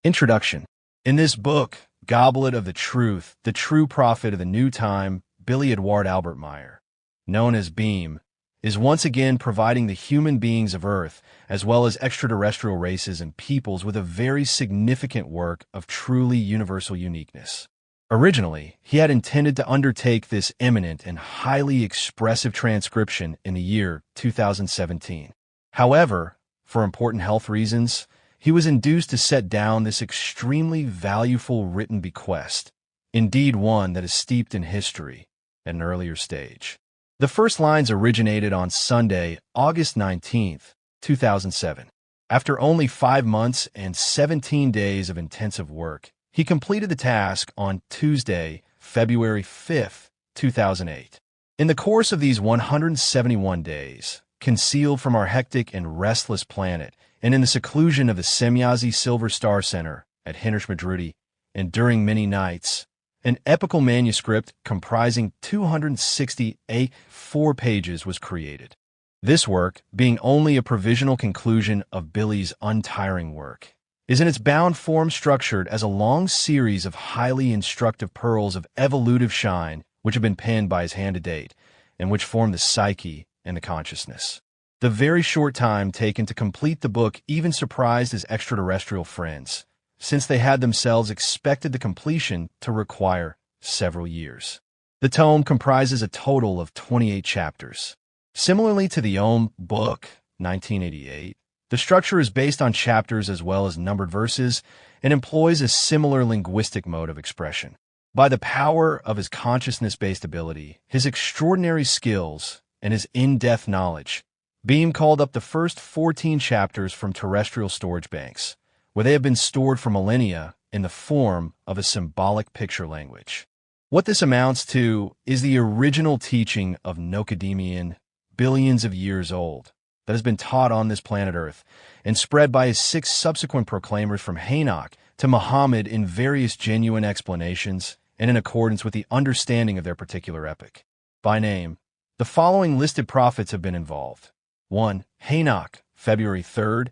Introduction. In this book, Goblet of the Truth, the true prophet of the new time, Billy Edward Albert Meyer, known as Beam, is once again providing the human beings of Earth, as well as extraterrestrial races and peoples, with a very significant work of truly universal uniqueness. Originally, he had intended to undertake this eminent and highly expressive transcription in the year 2017. However, for important health reasons, he was induced to set down this extremely valuable written bequest, indeed one that is steeped in history at an earlier stage. The first lines originated on Sunday, August 19, 2007. After only 5 months and 17 days of intensive work, he completed the task on Tuesday, February 5, 2008. In the course of these 171 days, concealed from our hectic and restless planet, and in the seclusion of the Semyazi Silver Star Center at Hintermadrudi, and during many nights, an epical manuscript comprising 264 pages was created. This work, being only a provisional conclusion of Billy's untiring work, is in its bound form structured as a long series of highly instructive pearls of evolutive shine which have been penned by his hand to date, and which form the psyche and the consciousness. The very short time taken to complete the book even surprised his extraterrestrial friends, since they had themselves expected the completion to require several years. The tome comprises a total of 28 chapters. Similarly to the Ohm book, 1988, the structure is based on chapters as well as numbered verses and employs a similar linguistic mode of expression. By the power of his consciousness-based ability, his extraordinary skills, and his in-depth knowledge, Beam called up the first 14 chapters from terrestrial storage banks, where they have been stored for millennia in the form of a symbolic picture language. What this amounts to is the original teaching of Nocademian, billions of years old, that has been taught on this planet Earth and spread by his 6 subsequent proclaimers from Enoch to Muhammad in various genuine explanations and in accordance with the understanding of their particular epoch. By name, the following listed prophets have been involved. 1. Enoch, February 3rd,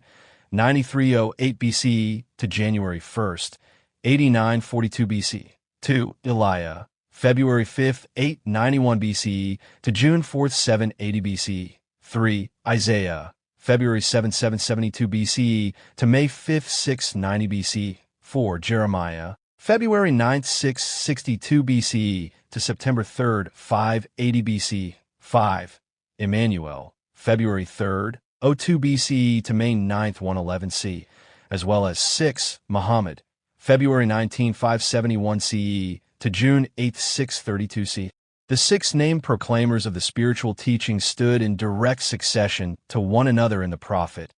9308 BCE to January 1st, 8942 BC. 2. Elijah, February 5th, 891 BCE to June 4th, 780 BCE. 3. Isaiah, February 7th, 772 BCE to May 5th, 690 BCE. 4. Jeremiah, February 9th, 662 BCE to September 3rd, 580 BCE. 5. Emmanuel, February 3rd, 02 BCE to May 9th, 111 C, as well as 6. Muhammad, February 19, 571 CE to June 8, 632 C. The 6 named proclaimers of the spiritual teaching stood in direct succession to one another in the prophet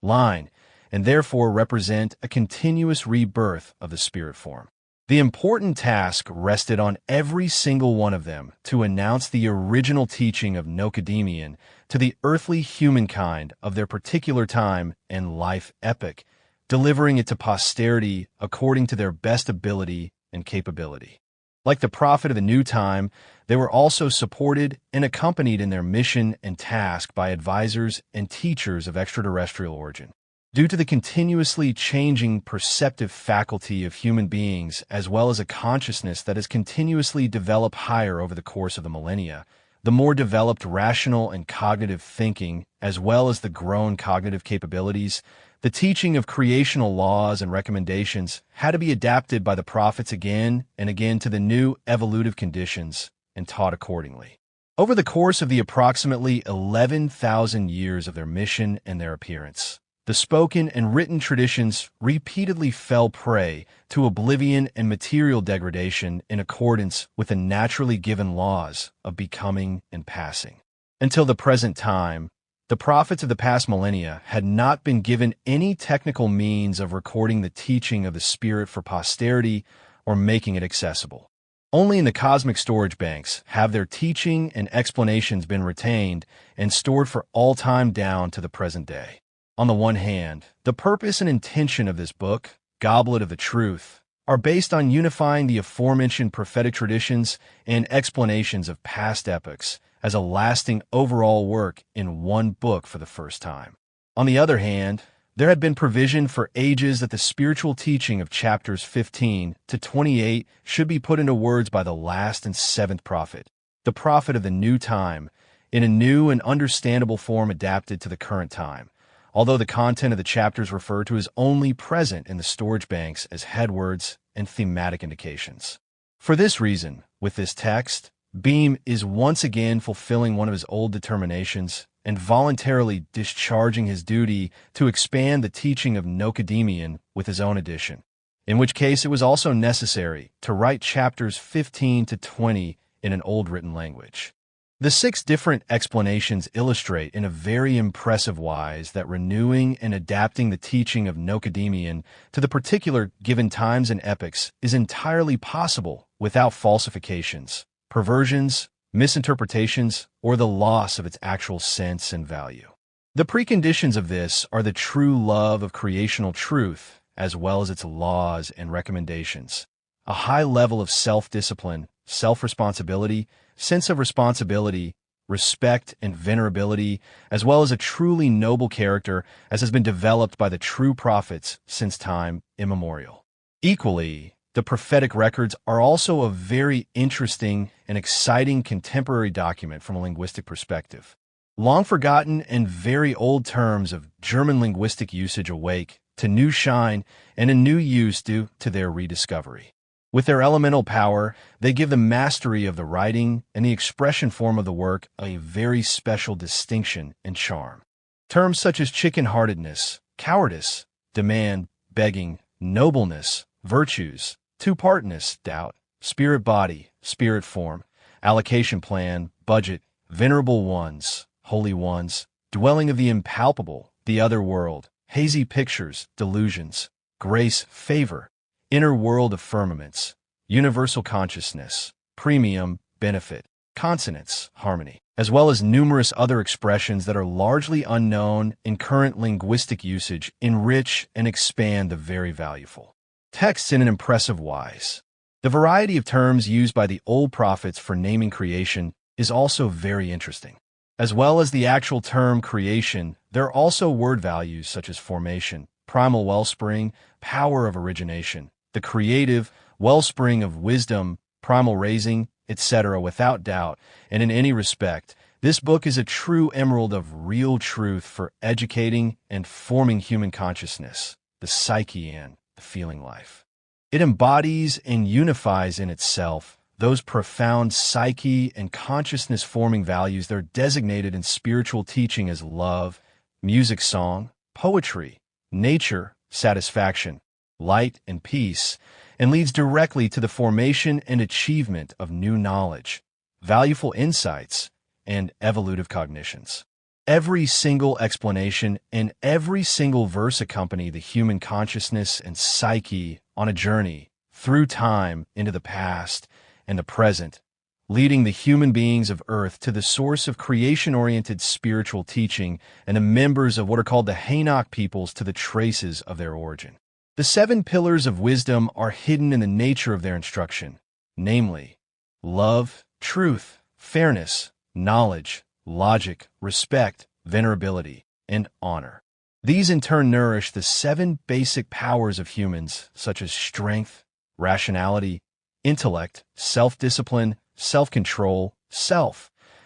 line, and therefore represent a continuous rebirth of the spirit form. The important task rested on every single one of them to announce the original teaching of Nocademian to the earthly humankind of their particular time and life epoch, delivering it to posterity according to their best ability and capability. Like the prophet of the new time, they were also supported and accompanied in their mission and task by advisors and teachers of extraterrestrial origin. Due to the continuously changing perceptive faculty of human beings, as well as a consciousness that has continuously developed higher over the course of the millennia, the more developed rational and cognitive thinking, as well as the grown cognitive capabilities, the teaching of creational laws and recommendations had to be adapted by the prophets again and again to the new evolutive conditions and taught accordingly. Over the course of the approximately 11,000 years of their mission and their appearance, the spoken and written traditions repeatedly fell prey to oblivion and material degradation in accordance with the naturally given laws of becoming and passing. Until the present time, the prophets of the past millennia had not been given any technical means of recording the teaching of the Spirit for posterity or making it accessible. Only in the cosmic storage banks have their teaching and explanations been retained and stored for all time down to the present day. On the one hand, the purpose and intention of this book, Goblet of the Truth, are based on unifying the aforementioned prophetic traditions and explanations of past epochs as a lasting overall work in one book for the first time. On the other hand, There had been provision for ages that the spiritual teaching of chapters 15 to 28 should be put into words by the last and seventh prophet, the prophet of the new time, in a new and understandable form adapted to the current time, although the content of the chapters referred to is only present in the storage banks as headwords and thematic indications. For this reason, with this text, Beam is once again fulfilling one of his old determinations and voluntarily discharging his duty to expand the teaching of Nocademian with his own edition, in which case it was also necessary to write chapters 15 to 20 in an old written language. The 6 different explanations illustrate in a very impressive wise that renewing and adapting the teaching of Nocademian to the particular given times and epochs is entirely possible without falsifications, perversions, misinterpretations, or the loss of its actual sense and value. The preconditions of this are the true love of creational truth, as well as its laws and recommendations, a high level of self-discipline, self-responsibility, sense of responsibility, respect, and venerability, as well as a truly noble character as has been developed by the true prophets since time immemorial. Equally, the prophetic records are also a very interesting and exciting contemporary document from a linguistic perspective. Long forgotten and very old terms of German linguistic usage awake to new shine and a new use due to their rediscovery. With their elemental power, they give the mastery of the writing and the expression form of the work a very special distinction and charm. Terms such as chicken-heartedness, cowardice, demand, begging, nobleness, virtues, two-partness, doubt, spirit-body, spirit form, allocation plan, budget, venerable ones, holy ones, dwelling of the impalpable, the other world, hazy pictures, delusions, grace, favor, inner world of firmaments, universal consciousness, premium, benefit, consonance, harmony, as well as numerous other expressions that are largely unknown in current linguistic usage enrich and expand the very valuable texts in an impressive wise. The variety of terms used by the old prophets for naming creation is also very interesting. As well as the actual term creation, there are also word values such as formation, primal wellspring, power of origination, the creative wellspring of wisdom, primal raising, etc. Without doubt, and in any respect, this book is a true emerald of real truth for educating and forming human consciousness, the psyche, and the feeling life. It embodies and unifies in itself those profound psyche and consciousness-forming values that are designated in spiritual teaching as love, music, song, poetry, nature, satisfaction, light, and peace, and leads directly to the formation and achievement of new knowledge, valueful insights, and evolutive cognitions. Every single explanation and every single verse accompany the human consciousness and psyche on a journey through time into the past and the present, leading the human beings of Earth to the source of creation-oriented spiritual teaching and the members of what are called the Hainok peoples to the traces of their origin. The 7 pillars of wisdom are hidden in the nature of their instruction, namely, love, truth, fairness, knowledge, logic, respect, venerability, and honor. These in turn nourish the 7 basic powers of humans, such as strength, rationality, intellect, self-discipline, self-control,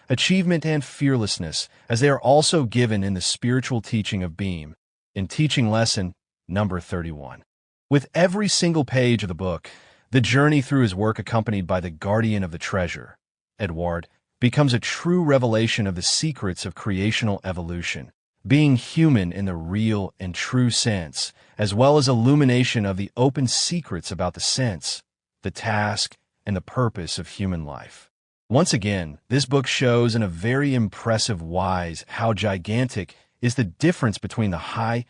achievement, and fearlessness, as they are also given in the spiritual teaching of Beam, in teaching lesson number 31. With every single page of the book, the journey through his work accompanied by the guardian of the treasure, Edward, becomes a true revelation of the secrets of creational evolution, being human in the real and true sense, as well as illumination of the open secrets about the sense, the task, and the purpose of human life. Once again, this book shows in a very impressive wise how gigantic is the difference between the high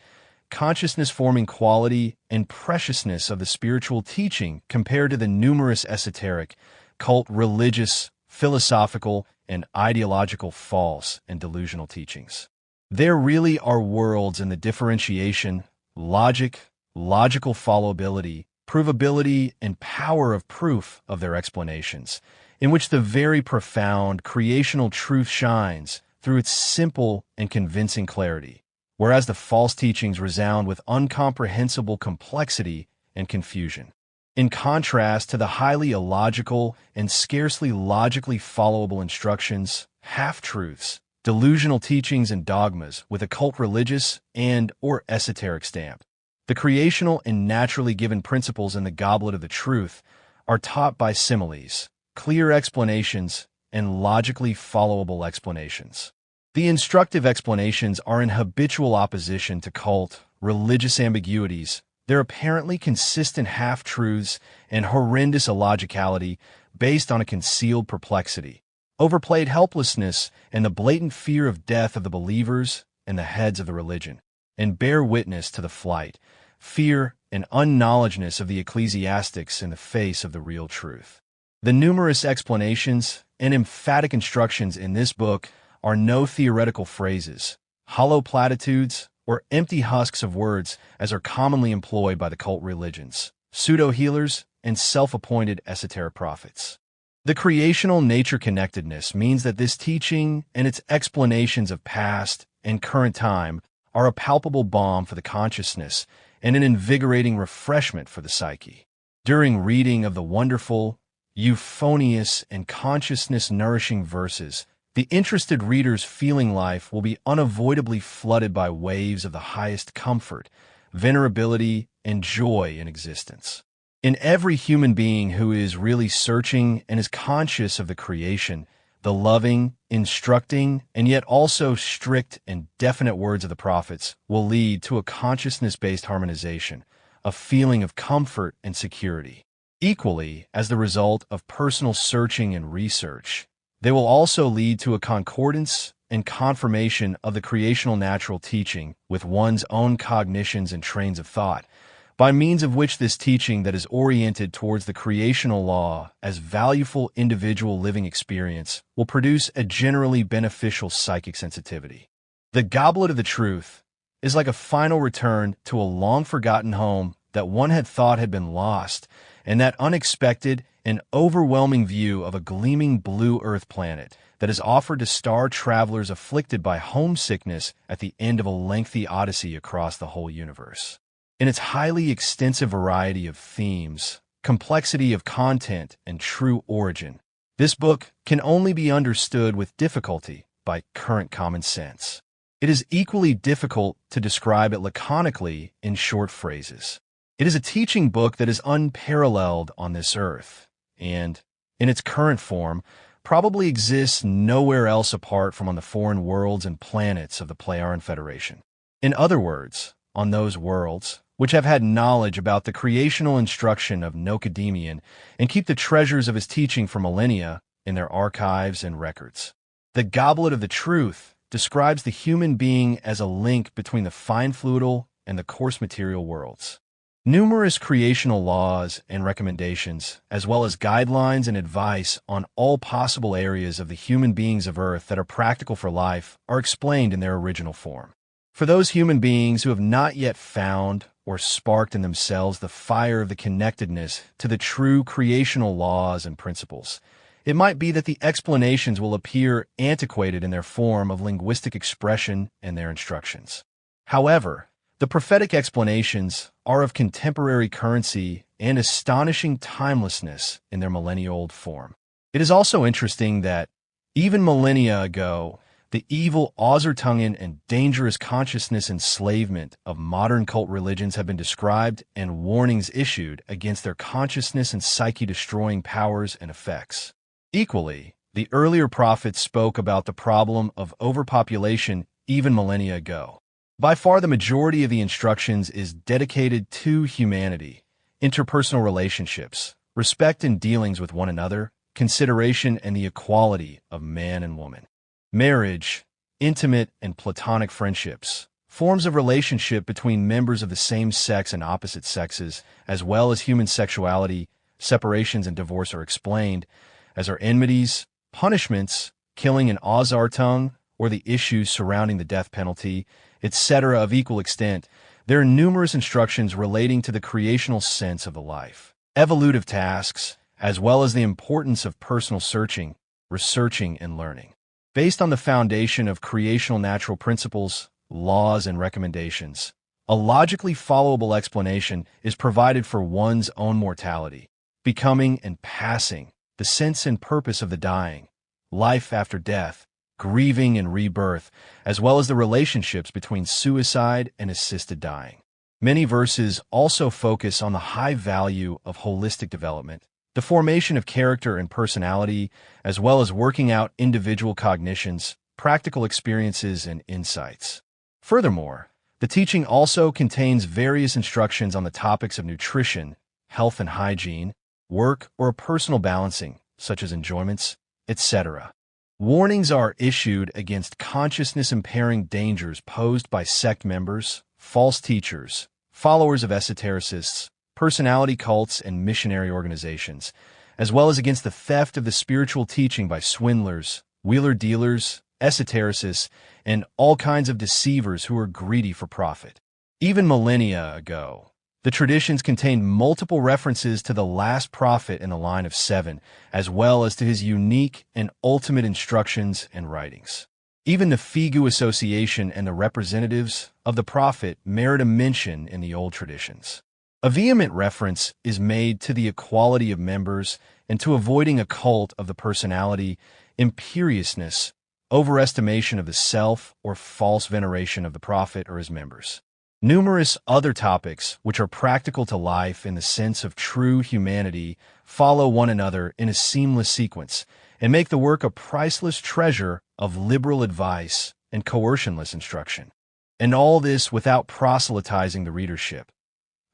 consciousness-forming quality and preciousness of the spiritual teaching compared to the numerous esoteric, cult, religious, philosophical, and ideological false and delusional teachings. There really are worlds in the differentiation, logic, logical followability, provability, and power of proof of their explanations, in which the very profound creational truth shines through its simple and convincing clarity, whereas the false teachings resound with incomprehensible complexity and confusion. In contrast to the highly illogical and scarcely logically followable instructions, half-truths, delusional teachings, and dogmas with a cult religious and/or esoteric stamp. The creational and naturally given principles in the Goblet of the Truth are taught by similes, clear explanations, and logically followable explanations. The instructive explanations are in habitual opposition to cult, religious ambiguities, their apparently consistent half-truths, and horrendous illogicality based on a concealed perplexity, overplayed helplessness, and the blatant fear of death of the believers and the heads of the religion, and bear witness to the flight, fear, and unknowledgeness of the ecclesiastics in the face of the real truth. The numerous explanations and emphatic instructions in this book are no theoretical phrases, hollow platitudes, or empty husks of words as are commonly employed by the cult religions, pseudo-healers, and self-appointed esoteric prophets. The creational nature connectedness means that this teaching and its explanations of past and current time are a palpable balm for the consciousness and an invigorating refreshment for the psyche. During reading of the wonderful, euphonious, and consciousness-nourishing verses, the interested reader's feeling life will be unavoidably flooded by waves of the highest comfort, venerability, and joy in existence. In every human being who is really searching and is conscious of the creation, the loving, instructing, and yet also strict and definite words of the prophets will lead to a consciousness-based harmonization, a feeling of comfort and security. Equally, as the result of personal searching and research, they will also lead to a concordance and confirmation of the creational natural teaching with one's own cognitions and trains of thought, by means of which this teaching that is oriented towards the creational law as valueful individual living experience will produce a generally beneficial psychic sensitivity. The Goblet of the Truth is like a final return to a long-forgotten home that one had thought had been lost, and that unexpected and overwhelming view of a gleaming blue Earth planet that is offered to star travelers afflicted by homesickness at the end of a lengthy odyssey across the whole universe. In its highly extensive variety of themes, complexity of content, and true origin, this book can only be understood with difficulty by current common sense. It is equally difficult to describe it laconically in short phrases. It is a teaching book that is unparalleled on this earth, and, in its current form, probably exists nowhere else apart from on the foreign worlds and planets of the Plejaren Federation. In other words, on those worlds, which have had knowledge about the creational instruction of Nocademian and keep the treasures of his teaching for millennia in their archives and records. The Goblet of the Truth describes the human being as a link between the fine fluidal and the coarse material worlds. Numerous creational laws and recommendations, as well as guidelines and advice on all possible areas of the human beings of Earth that are practical for life, are explained in their original form. For those human beings who have not yet found or sparked in themselves the fire of the connectedness to the true creational laws and principles, it might be that the explanations will appear antiquated in their form of linguistic expression and their instructions. However, the prophetic explanations are of contemporary currency and astonishing timelessness in their millennia-old form. It is also interesting that, even millennia ago, the evil Ausartungen and dangerous consciousness enslavement of modern cult religions have been described and warnings issued against their consciousness and psyche-destroying powers and effects. Equally, the earlier prophets spoke about the problem of overpopulation even millennia ago. By far the majority of the instructions is dedicated to humanity, interpersonal relationships, respect and dealings with one another, consideration and the equality of man and woman. Marriage, intimate and platonic friendships, forms of relationship between members of the same sex and opposite sexes, as well as human sexuality, separations and divorce are explained, as are enmities, punishments, killing and Ausartung, or the issues surrounding the death penalty, etc. of equal extent. There are numerous instructions relating to the creational sense of the life, evolutive tasks, as well as the importance of personal searching, researching, and learning. Based on the foundation of creational natural principles, laws, and recommendations. A logically followable explanation is provided for one's own mortality, becoming and passing, the sense and purpose of the dying, life after death, grieving and rebirth, as well as the relationships between suicide and assisted dying. Many verses also focus on the high value of holistic development, the formation of character and personality, as well as working out individual cognitions, practical experiences, and insights. Furthermore, the teaching also contains various instructions on the topics of nutrition, health and hygiene, work or personal balancing, such as enjoyments, etc. Warnings are issued against consciousness-impairing dangers posed by sect members, false teachers, followers of esotericists, personality cults, and missionary organizations, as well as against the theft of the spiritual teaching by swindlers, wheeler-dealers, esotericists, and all kinds of deceivers who are greedy for profit. Even millennia ago, the traditions contained multiple references to the last prophet in the line of 7, as well as to his unique and ultimate instructions and writings. Even the FIGU association and the representatives of the prophet merit a mention in the old traditions. A vehement reference is made to the equality of members and to avoiding a cult of the personality, imperiousness, overestimation of the self, or false veneration of the prophet or his members. Numerous other topics, which are practical to life in the sense of true humanity, follow one another in a seamless sequence and make the work a priceless treasure of liberal advice and coercionless instruction. And all this without proselytizing the readership,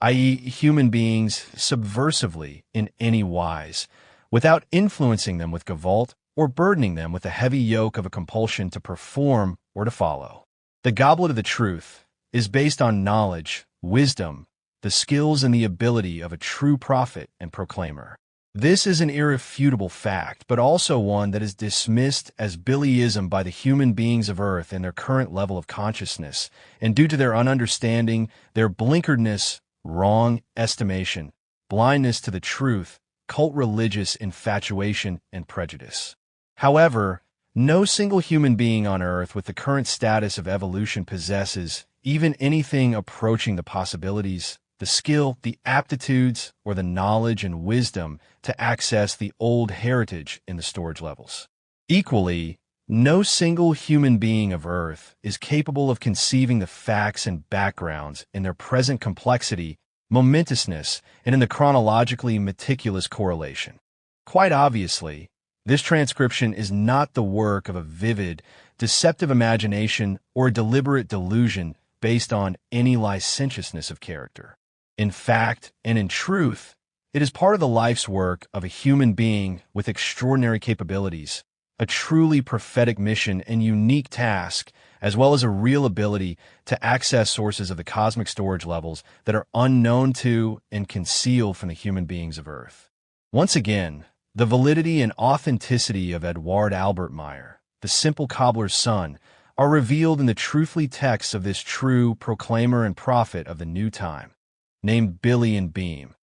i.e., human beings subversively in any wise, without influencing them with gavolt or burdening them with the heavy yoke of a compulsion to perform or to follow. The Goblet of the Truth is based on knowledge, wisdom, the skills and the ability of a true prophet and proclaimer. This is an irrefutable fact, but also one that is dismissed as Billyism by the human beings of Earth in their current level of consciousness, and due to their ununderstanding, their blinkeredness, wrong estimation, blindness to the truth, cult religious infatuation, and prejudice. However, no single human being on Earth with the current status of evolution possesses even anything approaching the possibilities, the skill, the aptitudes, or the knowledge and wisdom to access the old heritage in the storage levels. Equally, no single human being of Earth is capable of conceiving the facts and backgrounds in their present complexity, momentousness, and in the chronologically meticulous correlation. Quite obviously, this transcription is not the work of a vivid, deceptive imagination or a deliberate delusion based on any licentiousness of character. In fact, and in truth, it is part of the life's work of a human being with extraordinary capabilities, a truly prophetic mission and unique task, as well as a real ability to access sources of the cosmic storage levels that are unknown to and concealed from the human beings of Earth. Once again, the validity and authenticity of Edward Albert Meyer, the simple cobbler's son, are revealed in the truthfully texts of this true proclaimer and prophet of the new time, named Billy and Beam,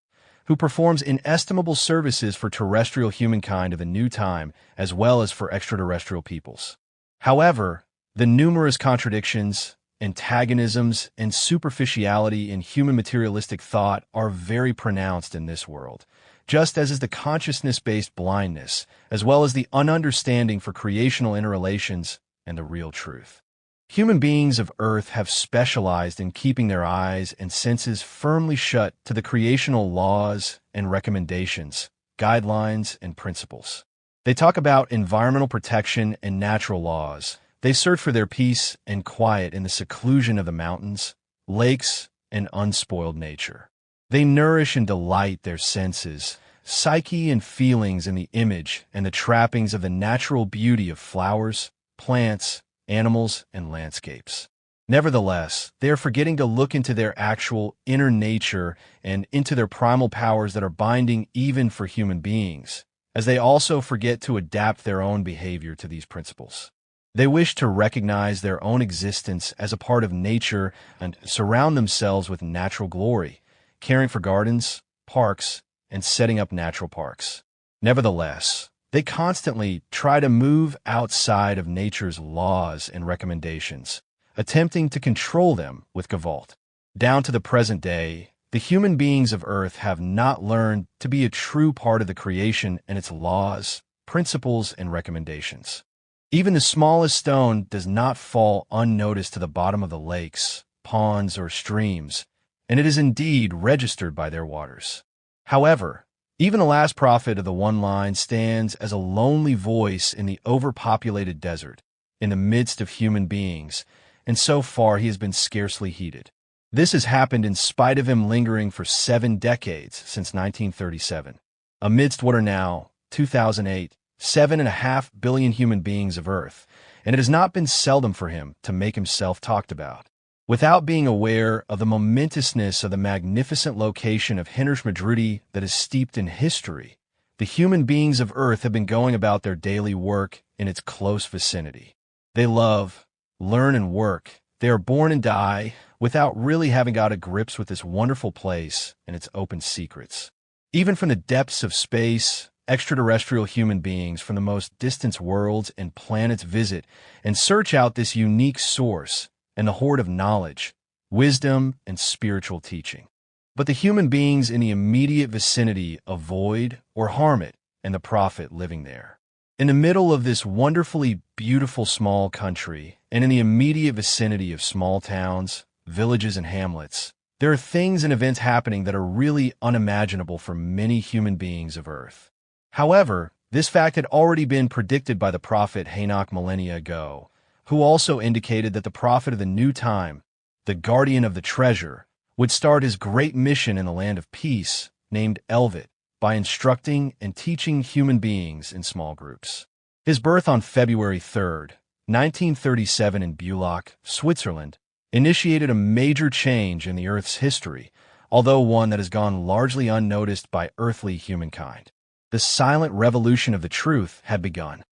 who performs inestimable services for terrestrial humankind of the new time as well as for extraterrestrial peoples. However, the numerous contradictions, antagonisms, and superficiality in human materialistic thought are very pronounced in this world, just as is the consciousness-based blindness, as well as the ununderstanding for creational interrelations and the real truth. Human beings of Earth have specialized in keeping their eyes and senses firmly shut to the creational laws and recommendations, guidelines, and principles. They talk about environmental protection and natural laws. They search for their peace and quiet in the seclusion of the mountains, lakes, and unspoiled nature. They nourish and delight their senses, psyche, and feelings in the image and the trappings of the natural beauty of flowers, plants, animals, and landscapes. Nevertheless, they are forgetting to look into their actual inner nature and into their primal powers that are binding even for human beings, as they also forget to adapt their own behavior to these principles. They wish to recognize their own existence as a part of nature and surround themselves with natural glory, caring for gardens, parks, and setting up natural parks. Nevertheless, they constantly try to move outside of nature's laws and recommendations, attempting to control them with Goblet. Down to the present day, the human beings of Earth have not learned to be a true part of the creation and its laws, principles, and recommendations. Even the smallest stone does not fall unnoticed to the bottom of the lakes, ponds, or streams, and it is indeed registered by their waters. However, even the last prophet of the one line stands as a lonely voice in the overpopulated desert, in the midst of human beings, and so far he has been scarcely heeded. This has happened in spite of him lingering for 7 decades since 1937. Amidst what are now, 2008, 7.5 billion human beings of Earth, and it has not been seldom for him to make himself talked about. Without being aware of the momentousness of the magnificent location of HEREIN that is steeped in history, the human beings of Earth have been going about their daily work in its close vicinity. They love, learn, and work. They are born and die without really having got to grips with this wonderful place and its open secrets. Even from the depths of space, extraterrestrial human beings from the most distant worlds and planets visit and search out this unique source and the hoard of knowledge, wisdom, and spiritual teaching. But the human beings in the immediate vicinity avoid or harm it and the prophet living there. In the middle of this wonderfully beautiful small country, and in the immediate vicinity of small towns, villages, and hamlets, there are things and events happening that are really unimaginable for many human beings of Earth. However, this fact had already been predicted by the prophet Enoch millennia ago, who also indicated that the prophet of the new time, the guardian of the treasure, would start his great mission in the land of peace, named Elvet, by instructing and teaching human beings in small groups. His birth on February 3rd, 1937 in Bulak, Switzerland, initiated a major change in the Earth's history, although one that has gone largely unnoticed by earthly humankind. The silent revolution of the truth had begun.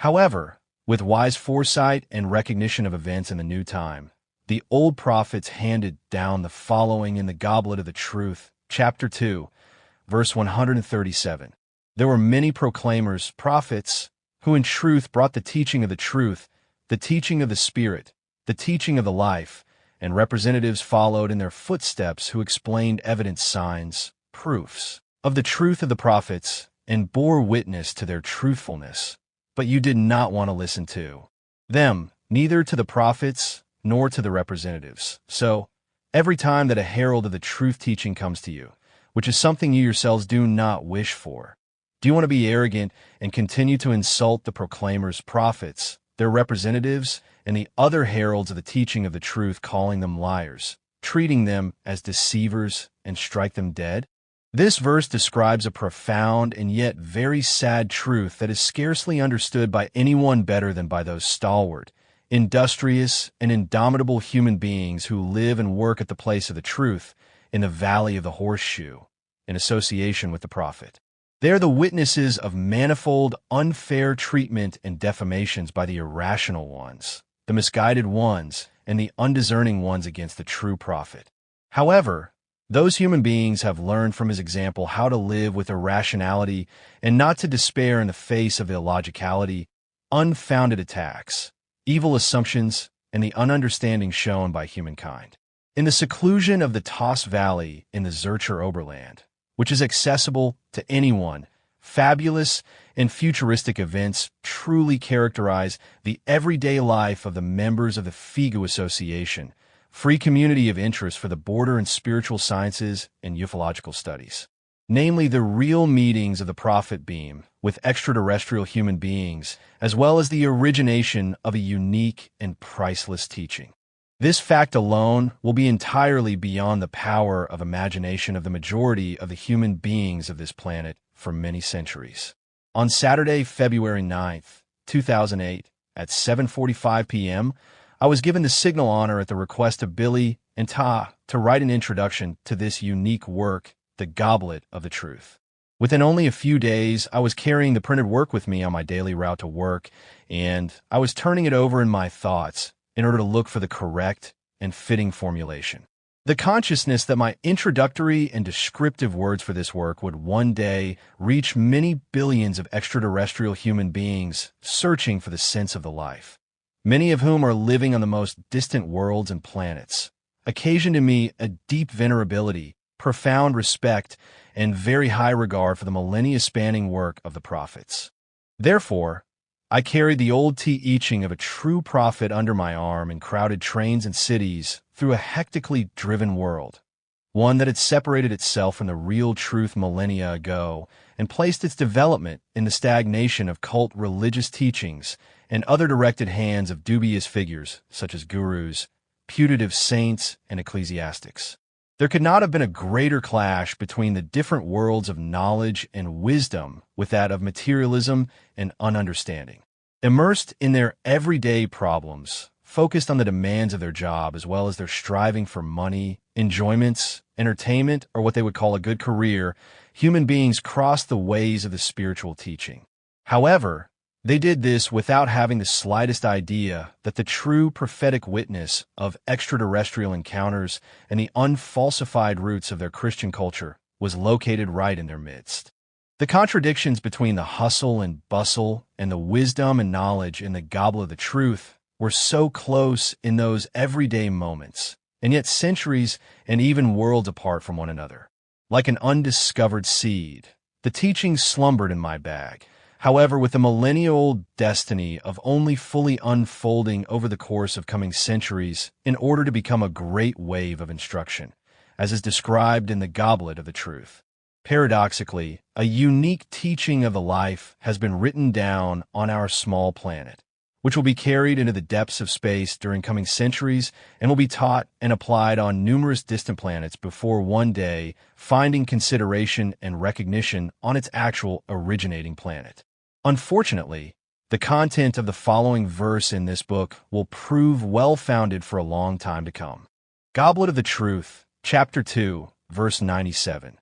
However, with wise foresight and recognition of events in the new time, the old prophets handed down the following in the Goblet of the Truth, chapter 2, verse 137. There were many proclaimers, prophets, who in truth brought the teaching of the truth, the teaching of the Spirit, the teaching of the life, and representatives followed in their footsteps who explained evidence, signs, proofs of the truth of the prophets, and bore witness to their truthfulness. But you did not want to listen to them, neither to the prophets nor to the representatives. So, every time that a herald of the truth teaching comes to you, which is something you yourselves do not wish for, do you want to be arrogant and continue to insult the proclaimers, prophets, their representatives, and the other heralds of the teaching of the truth, calling them liars, treating them as deceivers, and strike them dead? This verse describes a profound and yet very sad truth that is scarcely understood by anyone better than by those stalwart, industrious, and indomitable human beings who live and work at the place of the truth in the valley of the horseshoe, in association with the prophet. They are the witnesses of manifold unfair treatment and defamations by the irrational ones, the misguided ones, and the undiscerning ones against the true prophet. However, those human beings have learned from his example how to live with irrationality and not to despair in the face of illogicality, unfounded attacks, evil assumptions, and the ununderstanding shown by humankind. In the seclusion of the Toss Valley in the Zürcher Oberland, which is accessible to anyone, fabulous and futuristic events truly characterize the everyday life of the members of the FIGU Association, free community of interest for the border and spiritual sciences and ufological studies. Namely, the real meetings of the prophet beam with extraterrestrial human beings, as well as the origination of a unique and priceless teaching. This fact alone will be entirely beyond the power of imagination of the majority of the human beings of this planet for many centuries. On Saturday, February 9th, 2008, at 7:45 p.m., I was given the signal honor at the request of Billy and Ta to write an introduction to this unique work, the Goblet of the Truth. Within only a few days, I was carrying the printed work with me on my daily route to work, and I was turning it over in my thoughts in order to look for the correct and fitting formulation. The consciousness that my introductory and descriptive words for this work would one day reach many billions of extraterrestrial human beings searching for the sense of the life, many of whom are living on the most distant worlds and planets, occasioned in me a deep venerability, profound respect, and very high regard for the millennia-spanning work of the prophets. Therefore, I carried the old teaching of a true prophet under my arm in crowded trains and cities through a hectically driven world, one that had separated itself from the real truth millennia ago and placed its development in the stagnation of cult religious teachings and other directed hands of dubious figures such as gurus, putative saints, and ecclesiastics. There could not have been a greater clash between the different worlds of knowledge and wisdom with that of materialism and ununderstanding. Immersed in their everyday problems, focused on the demands of their job as well as their striving for money, enjoyments, entertainment, or what they would call a good career, human beings crossed the ways of the spiritual teaching. However, they did this without having the slightest idea that the true prophetic witness of extraterrestrial encounters and the unfalsified roots of their Christian culture was located right in their midst. The contradictions between the hustle and bustle and the wisdom and knowledge in the goblet of the truth were so close in those everyday moments, and yet centuries and even worlds apart from one another. Like an undiscovered seed, the teaching slumbered in my bag. However, with the millennia-old destiny of only fully unfolding over the course of coming centuries in order to become a great wave of instruction, as is described in the Goblet of the Truth. Paradoxically, a unique teaching of the life has been written down on our small planet, which will be carried into the depths of space during coming centuries and will be taught and applied on numerous distant planets before one day finding consideration and recognition on its actual originating planet. Unfortunately, the content of the following verse in this book will prove well-founded for a long time to come. Goblet of the Truth, Chapter 2, Verse 97.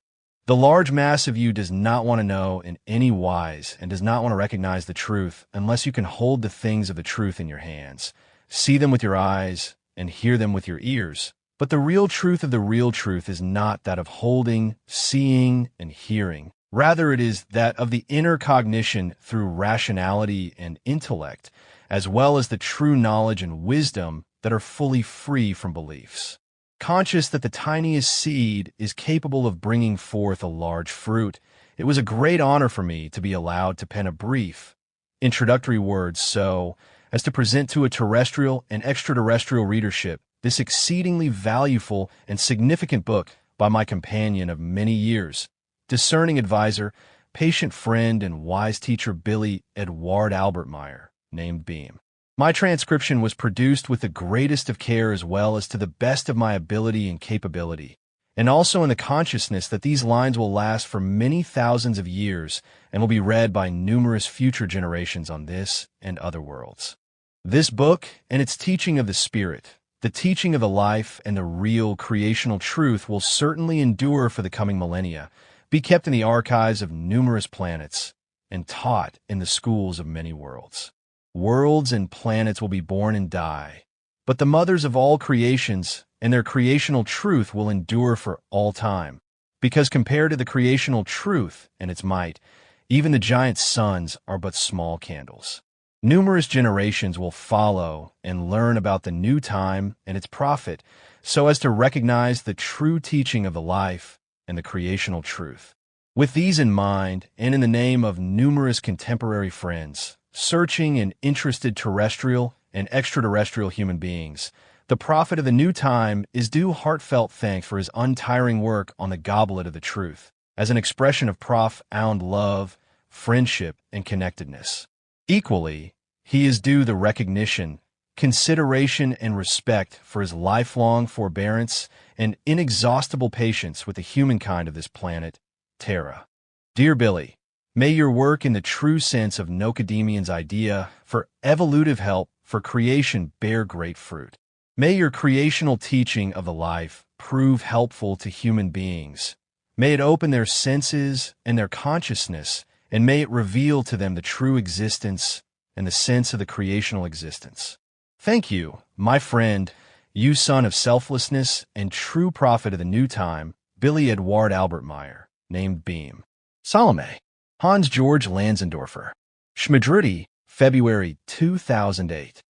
The large mass of you does not want to know in any wise and does not want to recognize the truth unless you can hold the things of the truth in your hands, see them with your eyes, and hear them with your ears. But the real truth of the real truth is not that of holding, seeing, and hearing. Rather, it is that of the inner cognition through rationality and intellect, as well as the true knowledge and wisdom that are fully free from beliefs. Conscious that the tiniest seed is capable of bringing forth a large fruit, it was a great honor for me to be allowed to pen a brief, introductory words so as to present to a terrestrial and extraterrestrial readership this exceedingly valuable and significant book by my companion of many years, discerning advisor, patient friend, and wise teacher Billy Edward Albert Meyer, named Beam. My transcription was produced with the greatest of care as well as to the best of my ability and capability, and also in the consciousness that these lines will last for many thousands of years and will be read by numerous future generations on this and other worlds. This book and its teaching of the Spirit, the teaching of the life, and the real creational truth will certainly endure for the coming millennia, be kept in the archives of numerous planets, and taught in the schools of many worlds. Worlds and planets will be born and die, but the mothers of all creations and their creational truth will endure for all time, because compared to the creational truth and its might, even the giant suns are but small candles. Numerous generations will follow and learn about the new time and its prophet, so as to recognize the true teaching of the life and the creational truth. With these in mind, and in the name of numerous contemporary friends, searching and interested terrestrial and extraterrestrial human beings, the prophet of the new time is due heartfelt thanks for his untiring work on the Goblet of the Truth, as an expression of profound love, friendship, and connectedness. Equally, he is due the recognition, consideration, and respect for his lifelong forbearance and inexhaustible patience with the humankind of this planet, Terra. Dear Billy, may your work in the true sense of Nocademian's idea for evolutive help for creation bear great fruit. May your creational teaching of the life prove helpful to human beings. May it open their senses and their consciousness, and may it reveal to them the true existence and the sense of the creational existence. Thank you, my friend, you son of selflessness and true prophet of the new time, Billy Edward Albert Meyer, named Beam. Salome. Hans Georg Lanzendorfer. Schmadrudy, February 2008.